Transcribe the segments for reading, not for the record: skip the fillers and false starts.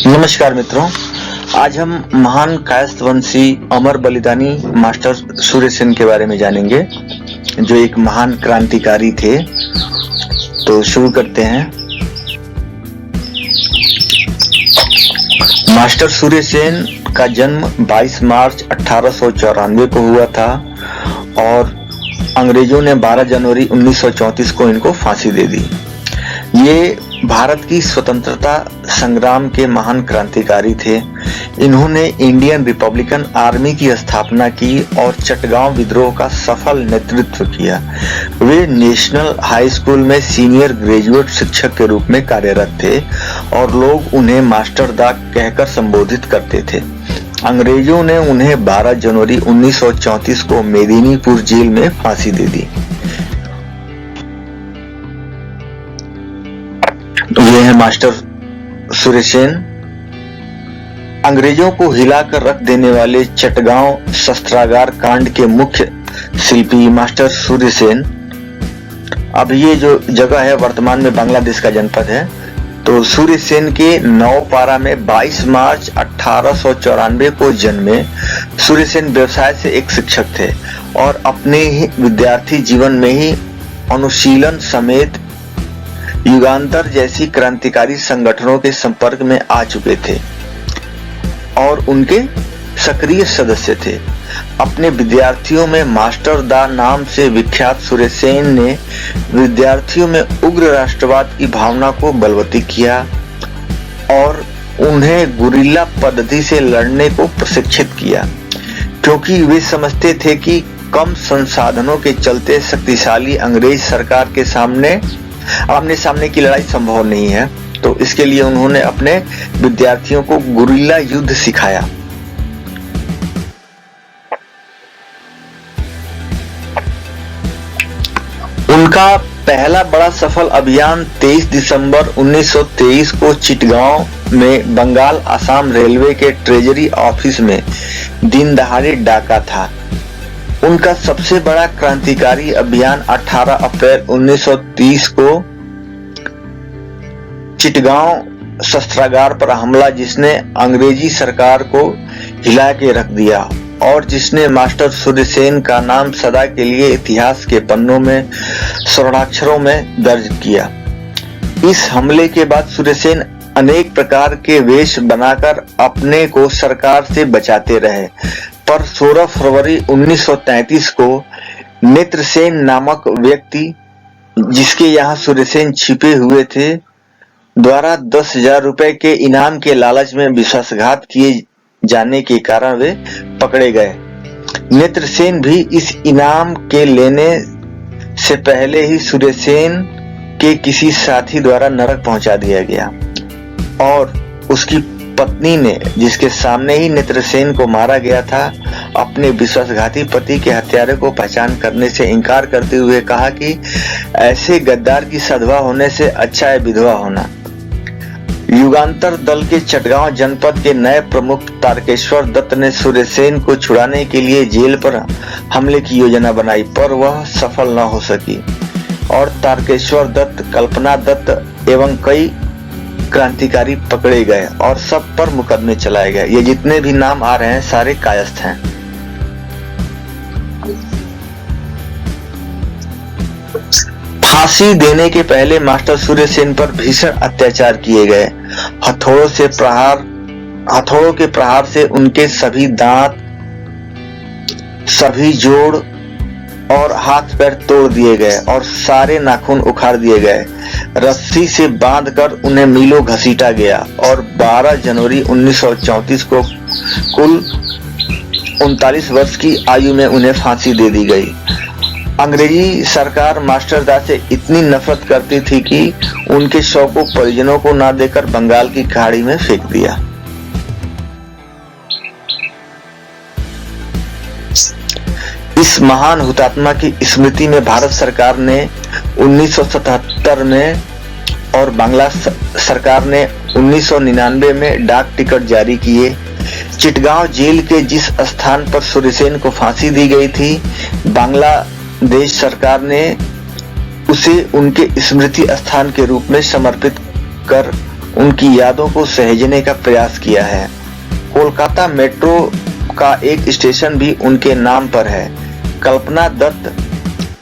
नमस्कार मित्रों, आज हम महान कायस्थवंशी अमर बलिदानी मास्टर सूर्य सेन के बारे में जानेंगे, जो एक महान क्रांतिकारी थे। तो शुरू करते हैं। मास्टर सूर्य सेन का जन्म 22 मार्च 1894 को हुआ था और अंग्रेजों ने 12 जनवरी 1934 को इनको फांसी दे दी। ये भारत की स्वतंत्रता संग्राम के महान क्रांतिकारी थे। इन्होंने इंडियन रिपब्लिकन आर्मी की स्थापना की और चटगांव विद्रोह का सफल नेतृत्व किया। वे नेशनल हाई स्कूल में सीनियर ग्रेजुएट शिक्षक के रूप में कार्यरत थे और लोग उन्हें मास्टर दा कहकर संबोधित करते थे। अंग्रेजों ने उन्हें 12 जनवरी 1934 को मेदिनीपुर जेल में फांसी दे दी। ये है मास्टर सूर्य सेन। अंग्रेजों को हिलाकर रख देने वाले चटगांव शस्त्रागार कांड के मुख्य शिल्पी मास्टर सूर्य सेन। अब ये जो जगह है वर्तमान में बांग्लादेश का जनपद है। तो सूर्य सेन के नौपारा में 22 मार्च 1894 को जन्मे सूर्य सेन व्यवसाय से एक शिक्षक थे और अपने ही विद्यार्थी जीवन में ही अनुशीलन समेत युगांतर जैसी क्रांतिकारी संगठनों के संपर्क में आ चुके थे और उनके सक्रिय सदस्य थे। अपने विद्यार्थियों में मास्टर दा नाम से विख्यात सूर्य सेन ने विद्यार्थियों में उग्र राष्ट्रवाद की भावना को बलवती किया और उन्हें गुरिल्ला पद्धति से लड़ने को प्रशिक्षित किया, क्योंकि वे समझते थे कि कम संसाधनों के चलते शक्तिशाली अंग्रेज सरकार के सामने आमने सामने की लड़ाई संभव नहीं है। तो इसके लिए उन्होंने अपने विद्यार्थियों को गुरिल्ला युद्ध सिखाया। उनका पहला बड़ा सफल अभियान 23 दिसंबर 1923 को चिटगांव में बंगाल असम रेलवे के ट्रेजरी ऑफिस में दिन दहाड़े डाका था। उनका सबसे बड़ा क्रांतिकारी अभियान 18 अप्रैल 1930 को चिटगांव शस्त्रागार पर हमला, जिसने अंग्रेजी सरकार को हिला के रख दिया और जिसने मास्टर सूर्य सेन का नाम सदा के लिए इतिहास के पन्नों में स्वर्णाक्षरों में दर्ज किया। इस हमले के बाद सूर्य सेन अनेक प्रकार के वेश बनाकर अपने को सरकार से बचाते रहे, पर 16 फरवरी 1933 को नेत्रसेन नामक व्यक्ति, जिसके यहाँ सूर्य सेन छिपे हुए थे, द्वारा 10,000 रुपए के इनाम के लालच में विश्वासघात किए जाने के कारण वे पकड़े गए। नेत्रसेन भी इस इनाम के लेने से पहले ही सूर्य सेन के किसी साथी द्वारा नरक पहुंचा दिया गया और उसकी पत्नी ने, जिसके सामने ही नेत्रसेन को मारा गया था, अपने विश्वासघाती पति के हत्यारे को पहचान करने से इनकार करते हुए कहा कि ऐसे गद्दार की सधवा होने से अच्छा है विधवा होना। युगांतर दल के चटगांव जनपद के नए प्रमुख तारकेश्वर दत्त ने सूर्य सेन को छुड़ाने के लिए जेल पर हमले की योजना बनाई, पर वह सफल न हो सकी और तारकेश्वर दत्त, कल्पना दत्त एवं कई क्रांतिकारी पकड़े गए और सब पर मुकदमे चलाए गए। ये जितने भी नाम आ रहे हैं सारे कायस्थ हैं। फांसी देने के पहले मास्टर सूर्य सेन पर भीषण अत्याचार किए गए। हथौड़ों के प्रहार से उनके सभी दांत, सभी जोड़ और हाथ पैर तोड़ दिए गए और सारे नाखून उखाड़ दिए गए। रस्सी से बांधकर उन्हें मीलों घसीटा गया और 12 जनवरी 1934 को कुल 39 वर्ष की आयु में उन्हें फांसी दे दी गई। अंग्रेजी सरकार मास्टर दा से इतनी नफरत करती थी कि उनके शव को परिजनों को न देकर बंगाल की खाड़ी में फेंक दिया। इस महान हुतात्मा की स्मृति में भारत सरकार ने 1977 में और बांग्ला सरकार ने 1999 में डाक टिकट जारी किए। चिटगांव जेल के जिस स्थान पर सूर्य सेन को फांसी दी गई थी, बांग्लादेश सरकार ने उसे उनके स्मृति स्थान के रूप में समर्पित कर उनकी यादों को सहेजने का प्रयास किया है। कोलकाता मेट्रो का एक स्टेशन भी उनके नाम पर है। कल्पना दत्त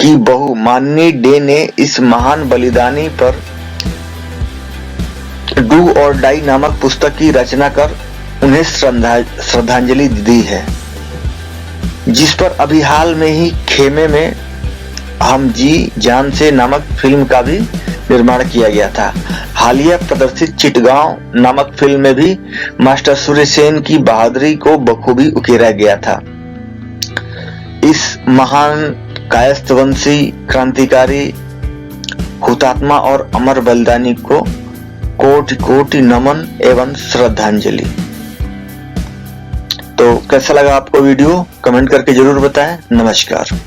की बहू माननी डे ने इस महान बलिदानी पर डू और डाई नामक पुस्तक की रचना कर उन्हें श्रद्धांजलि दी है, जिस पर अभी हाल में ही खेमे में हम जी जान से नामक फिल्म का भी निर्माण किया गया था। हालिया प्रदर्शित चिटगांव नामक फिल्म में भी मास्टर सूर्यसेन की बहादुरी को बखूबी उकेरा गया था। इस महान कायस्थवंशी क्रांतिकारी हुतात्मा और अमर बलिदानी को कोटि कोटि नमन एवं श्रद्धांजलि। तो कैसा लगा आपको वीडियो, कमेंट करके जरूर बताएं। नमस्कार।